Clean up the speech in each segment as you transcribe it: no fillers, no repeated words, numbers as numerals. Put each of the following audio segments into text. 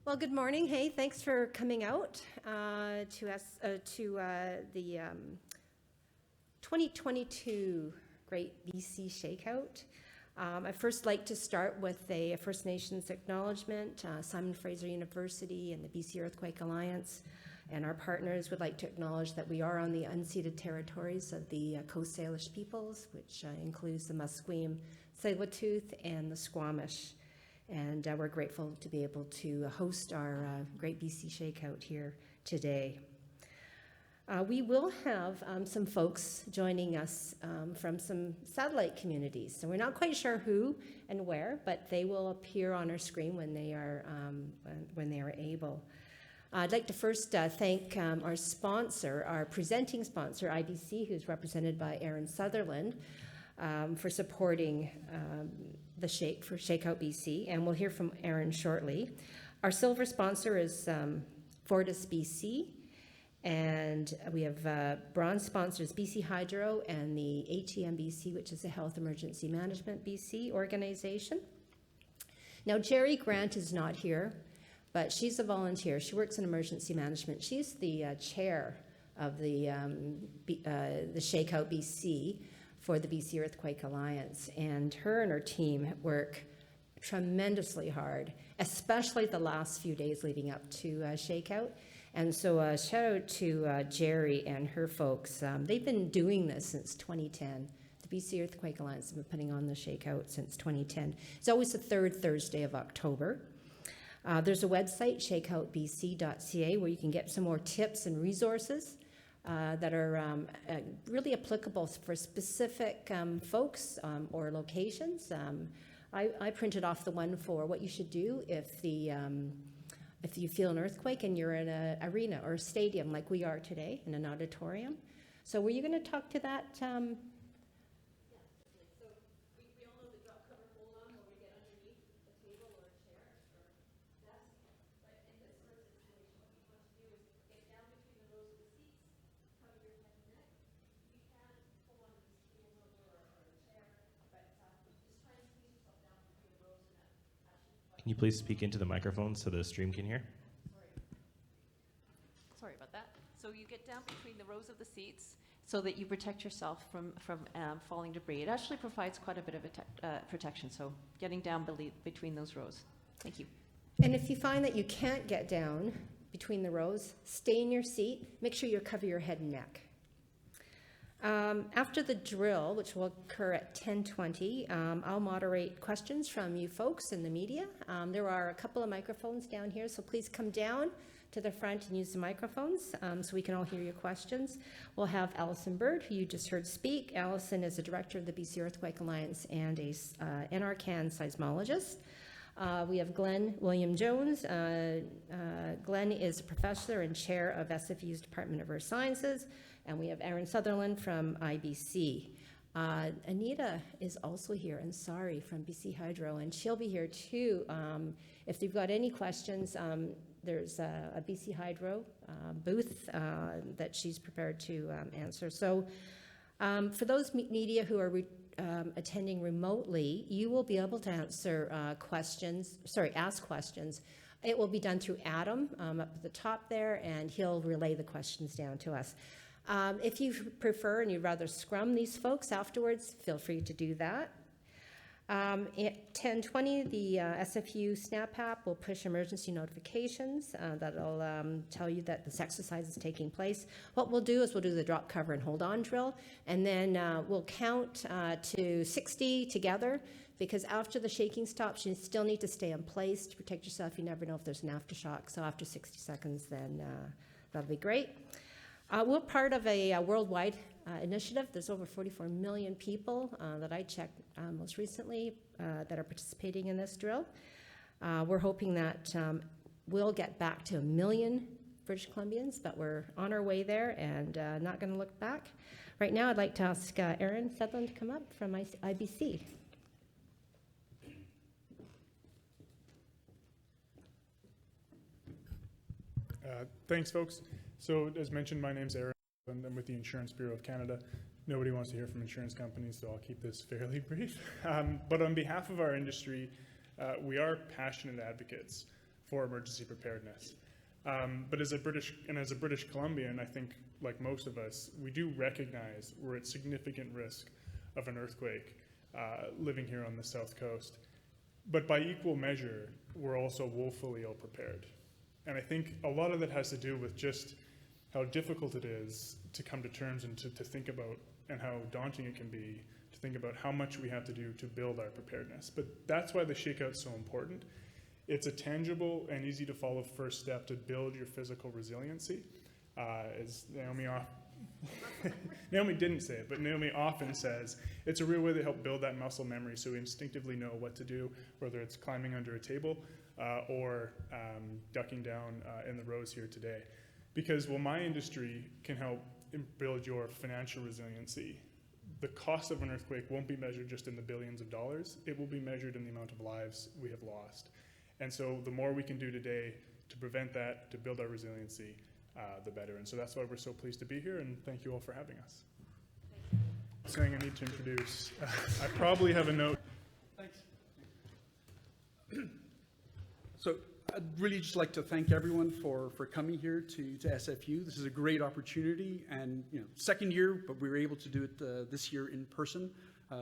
Well, good morning. Hey, thanks for coming out to the 2022 Great BC Shakeout. I'd first like to start with a First Nations acknowledgement. Simon Fraser University and the BC Earthquake Alliance and our partners would like to acknowledge that we are on the unceded territories of the Coast Salish peoples, which includes the Musqueam, Tsleil-Waututh, and the Squamish. And we're grateful to be able to host our Great BC Shakeout here today. We will have some folks joining us from some satellite communities. So we're not quite sure who and where, but they will appear on our screen when they are able. I'd like to first thank our sponsor, our presenting sponsor, IBC, who's represented by Aaron Sutherland, for supporting the Shakeout BC, and we'll hear from Aaron shortly. Our silver sponsor is Fortis BC, and we have bronze sponsors BC Hydro and the HEMBC, which is the Health Emergency Management BC organization. Now, Jerry Grant is not here, but she's a volunteer. She works in emergency management. She's the chair of the Shakeout BC for the BC Earthquake Alliance, and her team work tremendously hard, especially the last few days leading up to Shakeout. And so shout out to Jerry and her folks. They've been doing this since 2010. The BC Earthquake Alliance has been putting on the Shakeout since 2010. It's always the third Thursday of October. There's a website, ShakeoutBC.ca, where you can get some more tips and resources that are really applicable for specific folks or locations. I printed off the one for what you should do if you feel an earthquake and you're in an arena or a stadium like we are today in an auditorium. So were you going to talk to that? Yeah, so we all know the drop cover hold on where we get underneath a table or a chair or desk. But in this sort of situation, what you want to do is get down between the rows of the seats, cover your head and neck. You can hold on to this table or a chair, but just try and squeeze yourself down between the rows. Can you please speak into the microphone so the stream can hear? Sorry about that. So you get down between the rows of the seats so that you protect yourself from falling debris. It actually provides quite a bit of protection, so getting down between those rows. Thank you. And if you find that you can't get down between the rows, stay in your seat. Make sure you cover your head and neck. After the drill, which will occur at 10:20, I'll moderate questions from you folks in the media. There are a couple of microphones down here, so please come down to the front and use the microphones so we can all hear your questions. We'll have Alison Bird, who you just heard speak. Alison is the director of the BC Earthquake Alliance and a NRCan seismologist. We have Glenn William Jones. Glenn is a professor and chair of SFU's Department of Earth Sciences. And we have Aaron Sutherland from IBC. Anita is also here, and Sari from BC Hydro, and she'll be here too. If you've got any questions, there's a BC Hydro booth that she's prepared to answer. So for those media who are attending remotely, you will be able to answer ask questions. It will be done through Adam up at the top there, and he'll relay the questions down to us. If you prefer and you'd rather scrum these folks afterwards, feel free to do that. At 10:20, the SFU Snap app will push emergency notifications that'll tell you that this exercise is taking place. What we'll do is we'll do the drop, cover, and hold on drill, and then we'll count to 60 together, because after the shaking stops, you still need to stay in place to protect yourself. You never know if there's an aftershock, so after 60 seconds, then that'll be great. We're part of a worldwide initiative. There's over 44 million people that I checked most recently that are participating in this drill. We're hoping that we'll get back to 1 million British Columbians, but we're on our way there and not going to look back. Right now, I'd like to ask Aaron Sutherland to come up from IBC. Thanks, folks. So as mentioned, my name's Aaron, and I'm with the Insurance Bureau of Canada. Nobody wants to hear from insurance companies, so I'll keep this fairly brief. But on behalf of our industry, we are passionate advocates for emergency preparedness. But as a British Columbian, I think, like most of us, we do recognize we're at significant risk of an earthquake living here on the South Coast. But by equal measure, we're also woefully ill-prepared. And I think a lot of that has to do with just how difficult it is to come to terms and to think about, and how daunting it can be to think about how much we have to do to build our preparedness. But that's why the Shakeout's so important. It's a tangible and easy to follow first step to build your physical resiliency. As Naomi didn't say it, but Naomi often says it's a real way to help build that muscle memory so we instinctively know what to do, whether it's climbing under a table or ducking down in the rows here today. Because while my industry can help build your financial resiliency, the cost of an earthquake won't be measured just in the billions of dollars. It will be measured in the amount of lives we have lost. And so the more we can do today to prevent that, to build our resiliency, the better. And so that's why we're so pleased to be here, and thank you all for having us. Saying I need to introduce, I probably have a note. Thanks. So I'd really just like to thank everyone for coming here to SFU. This is a great opportunity, and second year, but we were able to do it this year in person,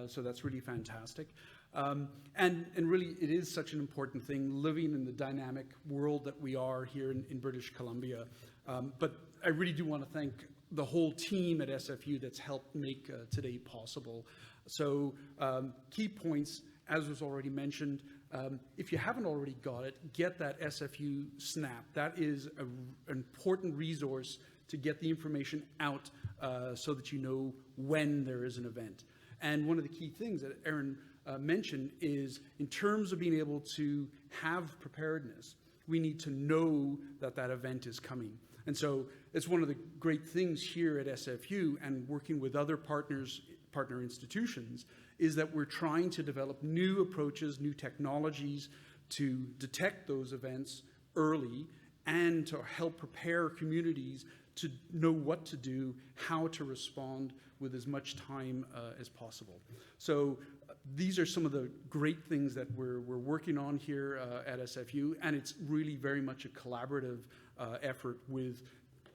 so that's really fantastic. And really, it is such an important thing living in the dynamic world that we are here in British Columbia. But I really do want to thank the whole team at SFU that's helped make today possible. So key points, as was already mentioned, if you haven't already got it, get that SFU Snap. That is an important resource to get the information out so that you know when there is an event. And one of the key things that Aaron mentioned is, in terms of being able to have preparedness, we need to know that that event is coming. And so it's one of the great things here at SFU and working with other partner institutions is that we're trying to develop new approaches, new technologies to detect those events early and to help prepare communities to know what to do, how to respond with as much time as possible. So these are some of the great things that we're working on here at SFU, and it's really very much a collaborative effort with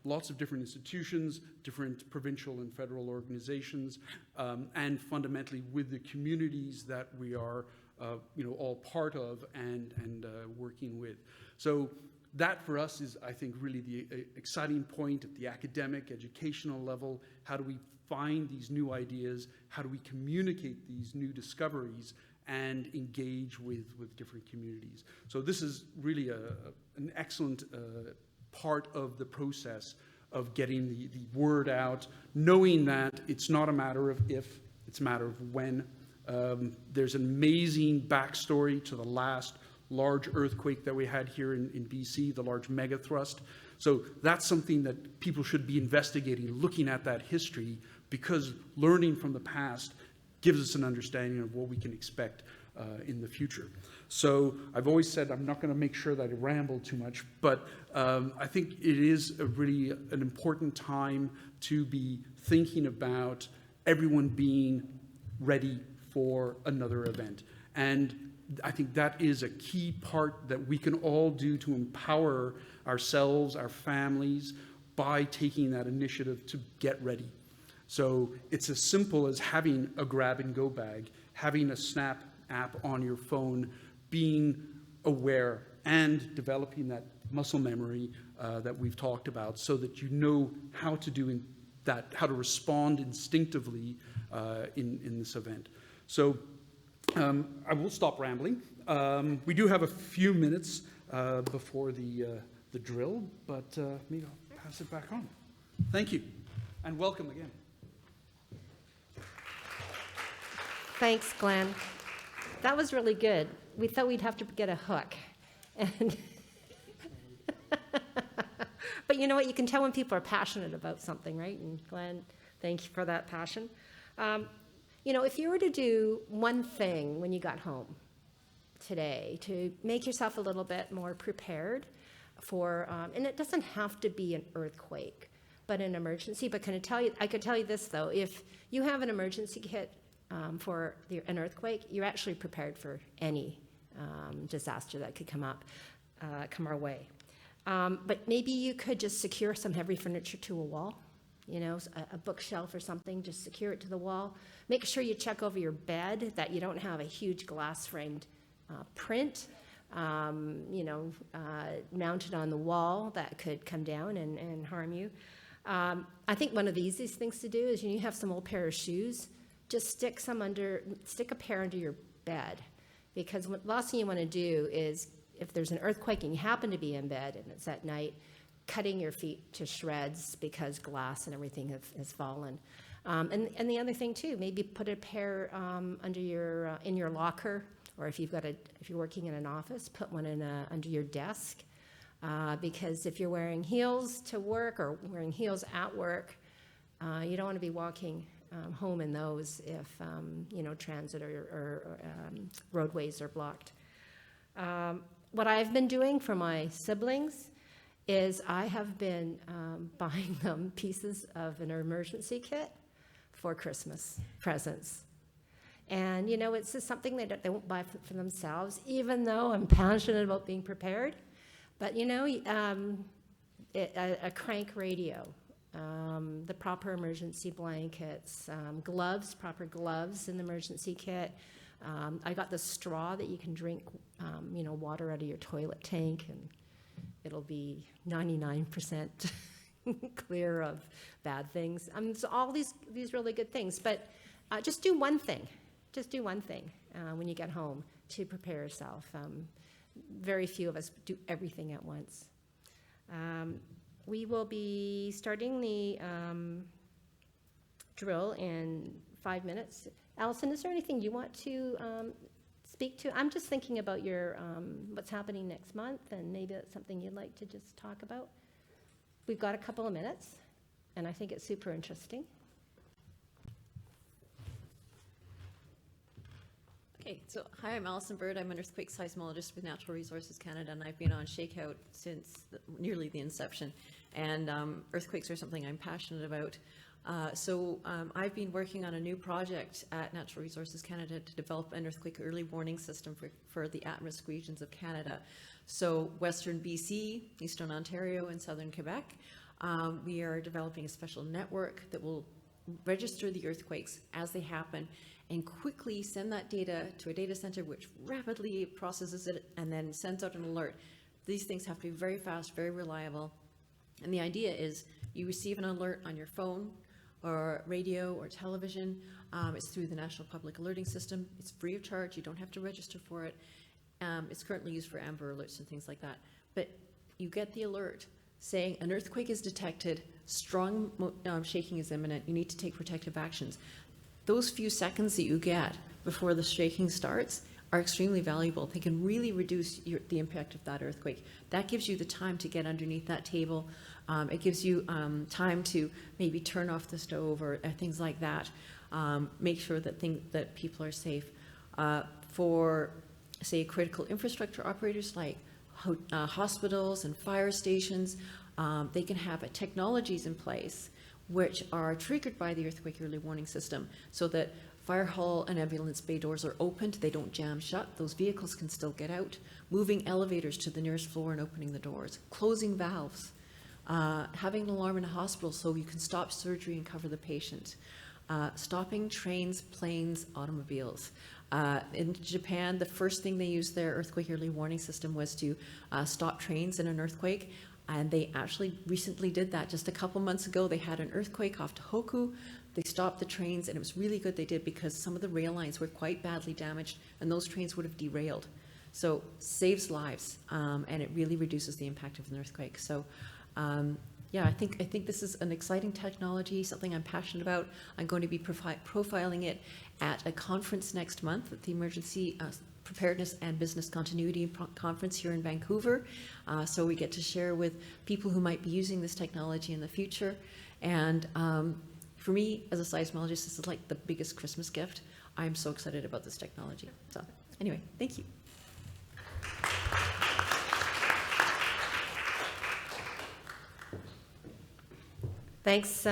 lots of different institutions, different provincial and federal organizations, and fundamentally with the communities that we are all part of and working with. So that for us is, I think, really the exciting point at the academic, educational level. How do we find these new ideas? How do we communicate these new discoveries and engage with different communities? So this is really an excellent part of the process of getting the word out, knowing that it's not a matter of if, it's a matter of when. There's an amazing backstory to the last large earthquake that we had here in BC, the large megathrust. So that's something that people should be investigating, looking at that history, because learning from the past gives us an understanding of what we can expect in the future. So I've always said I'm not going to make sure that I ramble too much, but I think it is really an important time to be thinking about everyone being ready for another event. And I think that is a key part that we can all do to empower ourselves, our families, by taking that initiative to get ready. So it's as simple as having a grab-and-go bag, having a Snap app on your phone, being aware, and developing that muscle memory that we've talked about, so that you know how to do that, how to respond instinctively in this event. So I will stop rambling. We do have a few minutes before the drill, but maybe I'll pass it back on. Thank you, and welcome again. Thanks, Glenn. That was really good. We thought we'd have to get a hook. And but you know what? You can tell when people are passionate about something, right? And Glenn, thank you for that passion. If you were to do one thing when you got home today to make yourself a little bit more prepared for, and it doesn't have to be an earthquake, but an emergency. But I could tell you this, though. If you have an emergency kit for an earthquake, you're actually prepared for any disaster that could come up. come our way. But maybe you could just secure some heavy furniture to a wall, you know, a bookshelf or something, just secure it to the wall. Make sure you check over your bed that you don't have a huge glass-framed print, mounted on the wall that could come down and harm you. I think one of the easiest things to do is you have some old pair of shoes, just stick a pair under your bed, because the last thing you want to do is, if there's an earthquake and you happen to be in bed and it's at night, cutting your feet to shreds because glass and everything has fallen. And the other thing too, maybe put a pair under in your locker, or if you're working in an office, put one under your desk, because if you're wearing heels to work or wearing heels at work, you don't want to be walking home in those if transit or roadways are blocked. What I've been doing for my siblings is I have been buying them pieces of an emergency kit for Christmas presents. And, it's just something they won't buy for themselves, even though I'm passionate about being prepared. But, a crank radio, the proper emergency blankets, proper gloves in the emergency kit. I got the straw that you can drink, water out of your toilet tank, and it'll be 99% clear of bad things. So all these really good things, but just do one thing. Just do one thing when you get home to prepare yourself. Very few of us do everything at once. We will be starting the drill in 5 minutes. Allison, is there anything you want to speak to? I'm just thinking about your what's happening next month, and maybe that's something you'd like to just talk about. We've got a couple of minutes, and I think it's super interesting. Okay, so hi, I'm Alison Bird. I'm an earthquake seismologist with Natural Resources Canada, and I've been on ShakeOut since nearly the inception. And earthquakes are something I'm passionate about. So I've been working on a new project at Natural Resources Canada to develop an earthquake early warning system for the at-risk regions of Canada. So Western BC, Eastern Ontario, and Southern Quebec, we are developing a special network that will register the earthquakes as they happen and quickly send that data to a data center which rapidly processes it and then sends out an alert. These things have to be very fast, very reliable. And the idea is you receive an alert on your phone or radio or television. It's through the National Public Alerting System. It's free of charge. You don't have to register for it. It's currently used for Amber Alerts and things like that. But you get the alert saying an earthquake is detected, strong shaking is imminent, you need to take protective actions. Those few seconds that you get before the shaking starts are extremely valuable. They can really reduce the impact of that earthquake. That gives you the time to get underneath that table. It gives you time to maybe turn off the stove or things like that. Make sure that people are safe. For, say, critical infrastructure operators like hospitals and fire stations, they can have technologies in place which are triggered by the earthquake early warning system so that fire hall and ambulance bay doors are opened, they don't jam shut, those vehicles can still get out, moving elevators to the nearest floor and opening the doors, closing valves, having an alarm in a hospital so you can stop surgery and cover the patient, stopping trains, planes, automobiles. In Japan, the first thing they used their earthquake early warning system was to stop trains in an earthquake. And they actually recently did that. Just a couple months ago, they had an earthquake off Tohoku. They stopped the trains, and it was really good they did because some of the rail lines were quite badly damaged, and those trains would have derailed. So saves lives, and it really reduces the impact of an earthquake. So yeah, I think this is an exciting technology, something I'm passionate about. I'm going to be profiling it at a conference next month at the Emergency Preparedness and Business Continuity Conference here in Vancouver. So we get to share with people who might be using this technology in the future. And for me, as a seismologist, this is like the biggest Christmas gift. I'm so excited about this technology. So anyway, thank you. Thanks,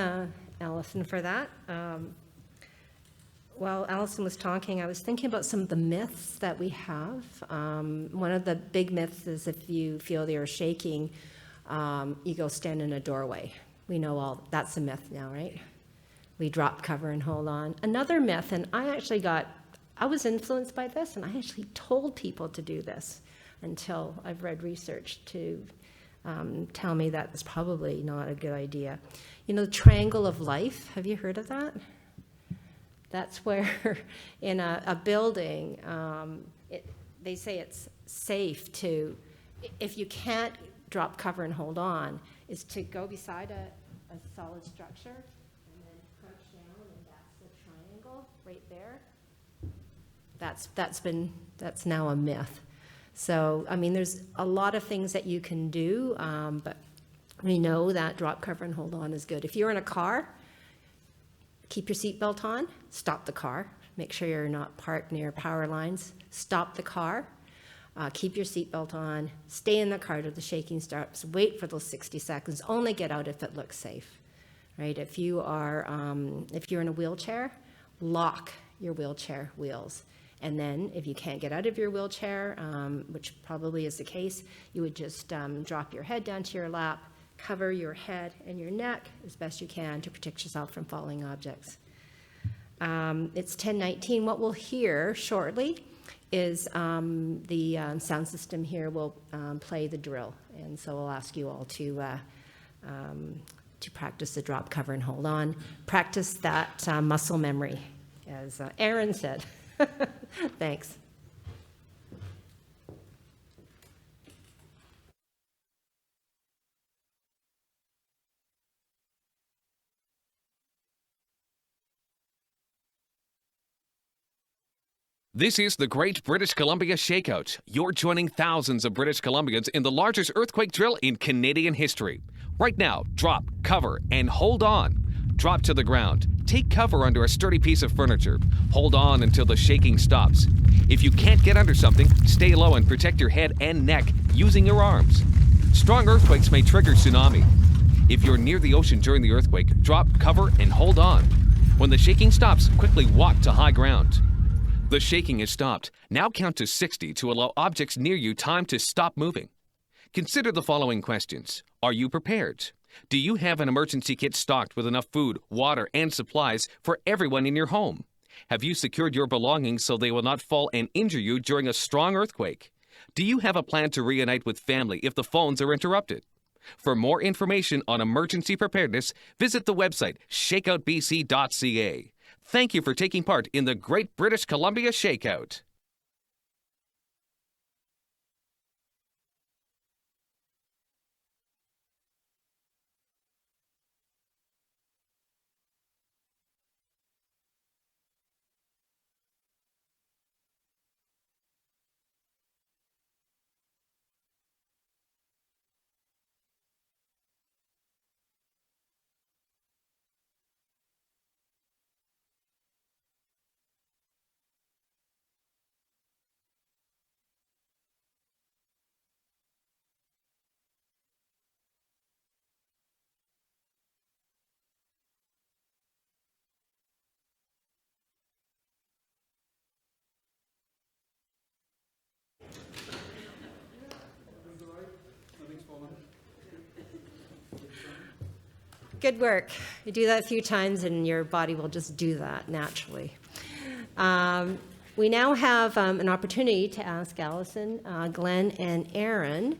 Allison, for that. while Allison was talking, I was thinking about some of the myths that we have. One of the big myths is if you feel you're shaking, you go stand in a doorway. We know all, that's a myth now, right? We drop, cover, and hold on. Another myth, and I was influenced by this, and I actually told people to do this until I've read research to tell me that it's probably not a good idea. You know, the triangle of life, have you heard of that? That's where in a building, they say it's safe to, if you can't drop, cover, and hold on, is to go beside a solid structure and then crouch down, and that's the triangle right there. That's now a myth. So, I mean, there's a lot of things that you can do, but we know that drop, cover, and hold on is good. If you're in a car, keep your seatbelt on, stop the car, make sure you're not parked near power lines, stop the car, keep your seatbelt on, stay in the car till the shaking starts, wait for those 60 seconds, only get out if it looks safe, right? If you're in a wheelchair, lock your wheelchair wheels. And then if you can't get out of your wheelchair, which probably is the case, you would just drop your head down to your lap, cover your head and your neck as best you can to protect yourself from falling objects. It's 10:19. What we'll hear shortly is the sound system here will play the drill. And so I'll ask you all to practice the drop, cover, and hold on. Practice that muscle memory, as Aaron said. Thanks. This is the Great British Columbia ShakeOut. You're joining thousands of British Columbians in the largest earthquake drill in Canadian history. Right now, drop, cover, and hold on. Drop to the ground. Take cover under a sturdy piece of furniture. Hold on until the shaking stops. If you can't get under something, stay low and protect your head and neck using your arms. Strong earthquakes may trigger tsunami. If you're near the ocean during the earthquake, drop, cover, and hold on. When the shaking stops, quickly walk to high ground. The shaking is stopped. Now count to 60 to allow objects near you time to stop moving. Consider the following questions. Are you prepared? Do you have an emergency kit stocked with enough food, water, and supplies for everyone in your home? Have you secured your belongings so they will not fall and injure you during a strong earthquake? Do you have a plan to reunite with family if the phones are interrupted? For more information on emergency preparedness, visit the website shakeoutbc.ca. Thank you for taking part in the Great British Columbia ShakeOut. Good work. You do that a few times and your body will just do that naturally. We now have an opportunity to ask Allison, Glenn, and Aaron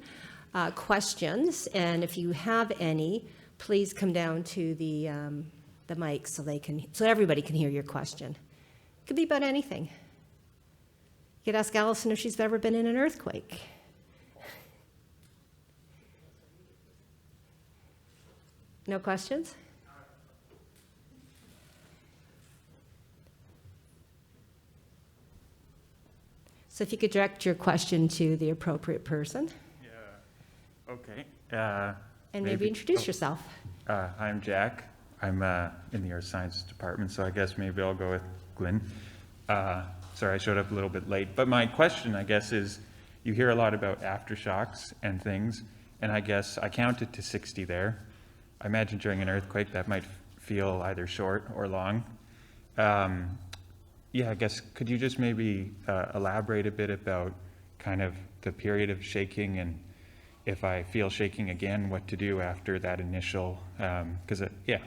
questions. And if you have any, please come down to the mic so everybody can hear your question. It could be about anything. You could ask Allison if she's ever been in an earthquake. No questions? So if you could direct your question to the appropriate person. Yeah, okay. And maybe introduce yourself. Hi, I'm Jack. I'm in the Earth Science Department, so I guess maybe I'll go with Glenn. Sorry, I showed up a little bit late. But my question, I guess, is you hear a lot about aftershocks and things, and I guess I counted to 60 there. I imagine during an earthquake that might feel either short or long. yeah, I guess, could you just maybe elaborate a bit about kind of the period of shaking, and if I feel shaking again, what to do after that initial, because yeah.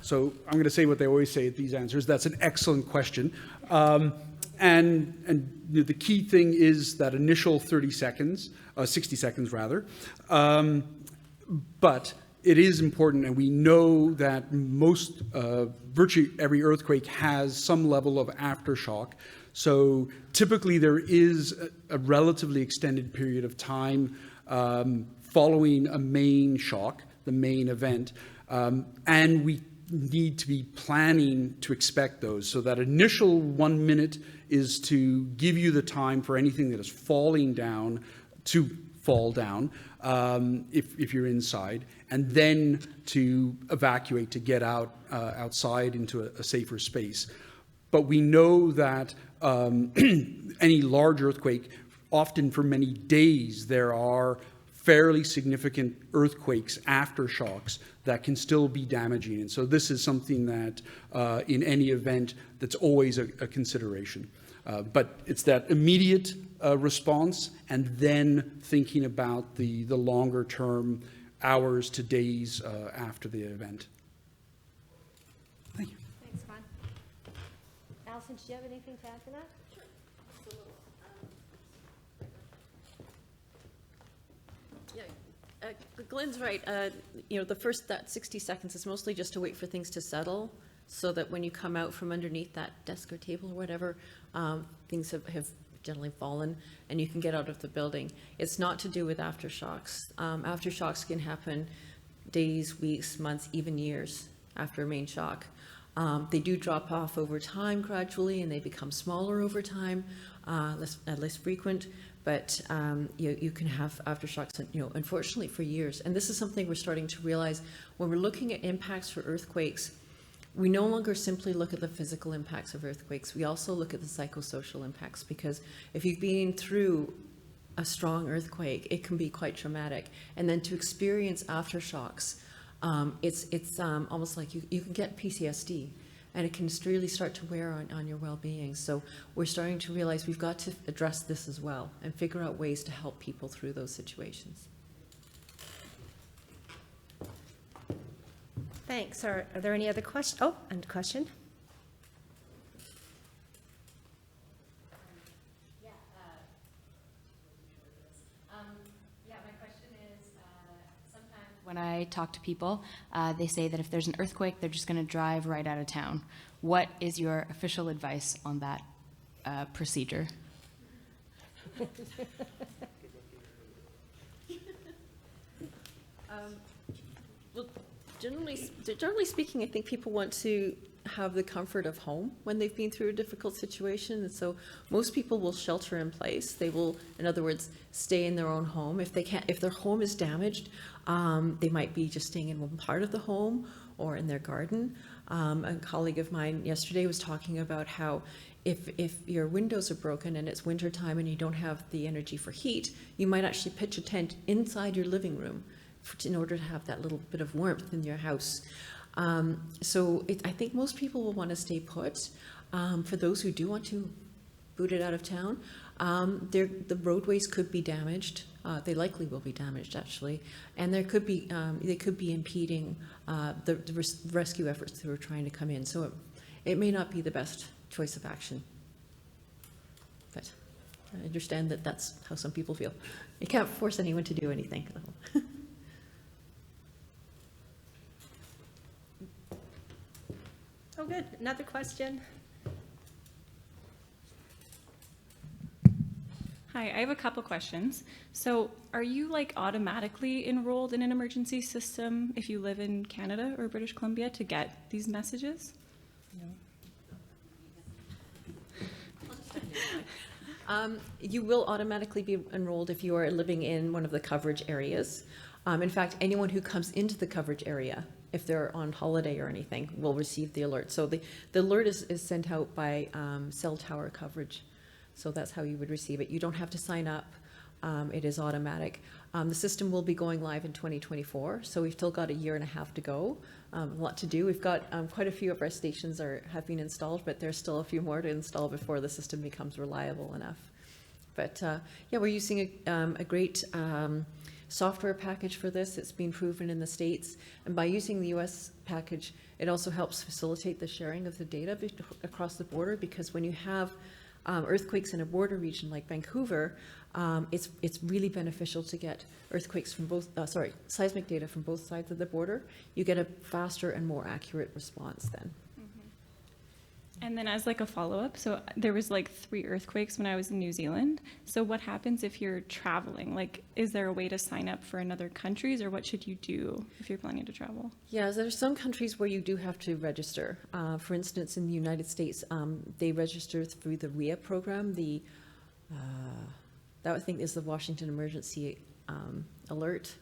So I'm going to say what they always say at these answers. That's an excellent question. And the key thing is that initial 30 seconds, 60 seconds rather. But it is important, and we know that virtually every earthquake has some level of aftershock. So typically there is a relatively extended period of time following a main shock, the main event, and we need to be planning to expect those. So that initial 1 minute is to give you the time for anything that is falling down to fall down if you're inside, and then to evacuate, to get outside into a safer space. But we know that any large earthquake, often for many days, there are fairly significant earthquakes, aftershocks, that can still be damaging. And so this is something that in any event, that's always a consideration. But it's that immediate response, and then thinking about the longer term hours to days after the event. Thank you. Thanks, Juan. Allison, do you have anything to add to that? Glenn's right. The first, that 60 seconds is mostly just to wait for things to settle, so that when you come out from underneath that desk or table or whatever, things have generally fallen and you can get out of the building. It's not to do with aftershocks. Aftershocks can happen days, weeks, months, even years after a main shock. They do drop off over time gradually, and they become smaller over time, less frequent. But you can have aftershocks, unfortunately, for years. And this is something we're starting to realize when we're looking at impacts for earthquakes. We no longer simply look at the physical impacts of earthquakes. We also look at the psychosocial impacts, because if you've been through a strong earthquake, it can be quite traumatic. And then to experience aftershocks, it's almost like you can get PTSD. And it can really start to wear on your well-being. So we're starting to realize we've got to address this as well and figure out ways to help people through those situations. Thanks. Are there any other questions? Oh, and question? My question is, sometimes when I talk to people, they say that if there's an earthquake, they're just going to drive right out of town. What is your official advice on that procedure? Well, generally speaking, I think people want to have the comfort of home when they've been through a difficult situation. And so most people will shelter in place. They will, in other words, stay in their own home. If their home is damaged, they might be just staying in one part of the home or in their garden. A colleague of mine yesterday was talking about how if your windows are broken and it's wintertime and you don't have the energy for heat, you might actually pitch a tent inside your living room in order to have that little bit of warmth in your house. So I think most people will want to stay put. For those who do want to boot it out of town, the roadways could be damaged. They likely will be damaged, actually, and they could be impeding the rescue efforts that are trying to come in. So it may not be the best choice of action. But I understand that that's how some people feel. You can't force anyone to do anything. Oh, good. Another question? Hi, I have a couple questions. So are you automatically enrolled in an emergency system if you live in Canada or British Columbia to get these messages? You will automatically be enrolled if you are living in one of the coverage areas. In fact, anyone who comes into the coverage area, if they're on holiday or anything, will receive the alert. So the alert is sent out by cell tower coverage. So that's how you would receive it. You don't have to sign up. it is automatic. The system will be going live in 2024, so we've still got a year and a half to go. A lot to do. We've got quite a few of our stations have been installed, but there's still a few more to install before the system becomes reliable enough. But yeah, we're using a great software package for this. It's been proven in the States, and by using the US package, it also helps facilitate the sharing of the data across the border, because when you have earthquakes in a border region like Vancouver, it's really beneficial to get earthquakes from both, seismic data from both sides of the border. You get a faster and more accurate response then. And then as like a follow-up, so there was like 3 earthquakes when I was in New Zealand. So what happens if you're traveling? Like, is there a way to sign up for another countries, or what should you do if you're planning to travel? Yeah, there are some countries where you do have to register. For instance, in the United States, they register through the RIA program. That I think is the Washington Emergency Alert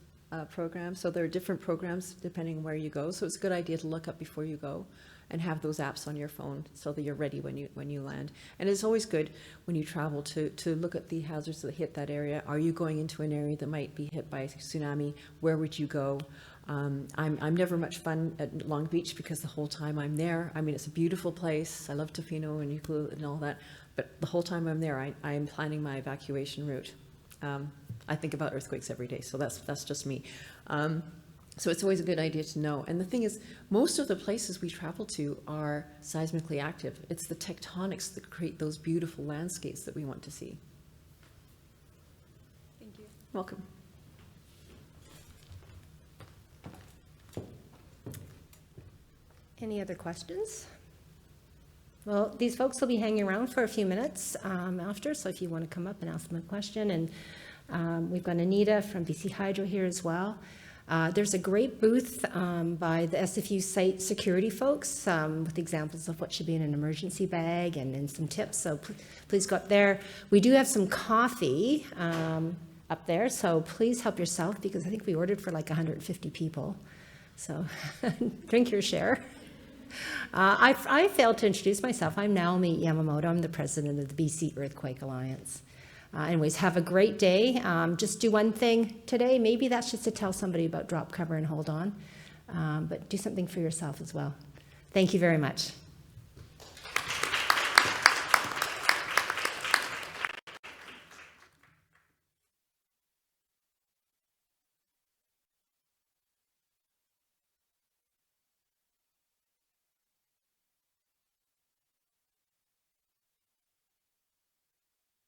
program. So there are different programs depending on where you go. So it's a good idea to look up before you go and have those apps on your phone so that you're ready when you land. And it's always good when you travel to look at the hazards that hit that area. Are you going into an area that might be hit by a tsunami? Where would you go? I'm never much fun at Long Beach because the whole time I'm there, I mean, it's a beautiful place. I love Tofino and Euclid and all that. But the whole time I'm there, I am planning my evacuation route. I think about earthquakes every day, so that's just me. So it's always a good idea to know. And the thing is, most of the places we travel to are seismically active. It's the tectonics that create those beautiful landscapes that we want to see. Thank you. Welcome. Any other questions? Well, these folks will be hanging around for a few minutes after, so if you want to come up and ask them a question. And we've got Anita from BC Hydro here as well. There's a great booth by the SFU site security folks with examples of what should be in an emergency bag and some tips, so please go up there. We do have some coffee up there, so please help yourself, because I think we ordered for like 150 people, so drink your share. I failed to introduce myself. I'm Naomi Yamamoto. I'm the president of the BC Earthquake Alliance. Anyways, have a great day. Just do one thing today. Maybe that's just to tell somebody about drop, cover, and hold on. But do something for yourself as well. Thank you very much.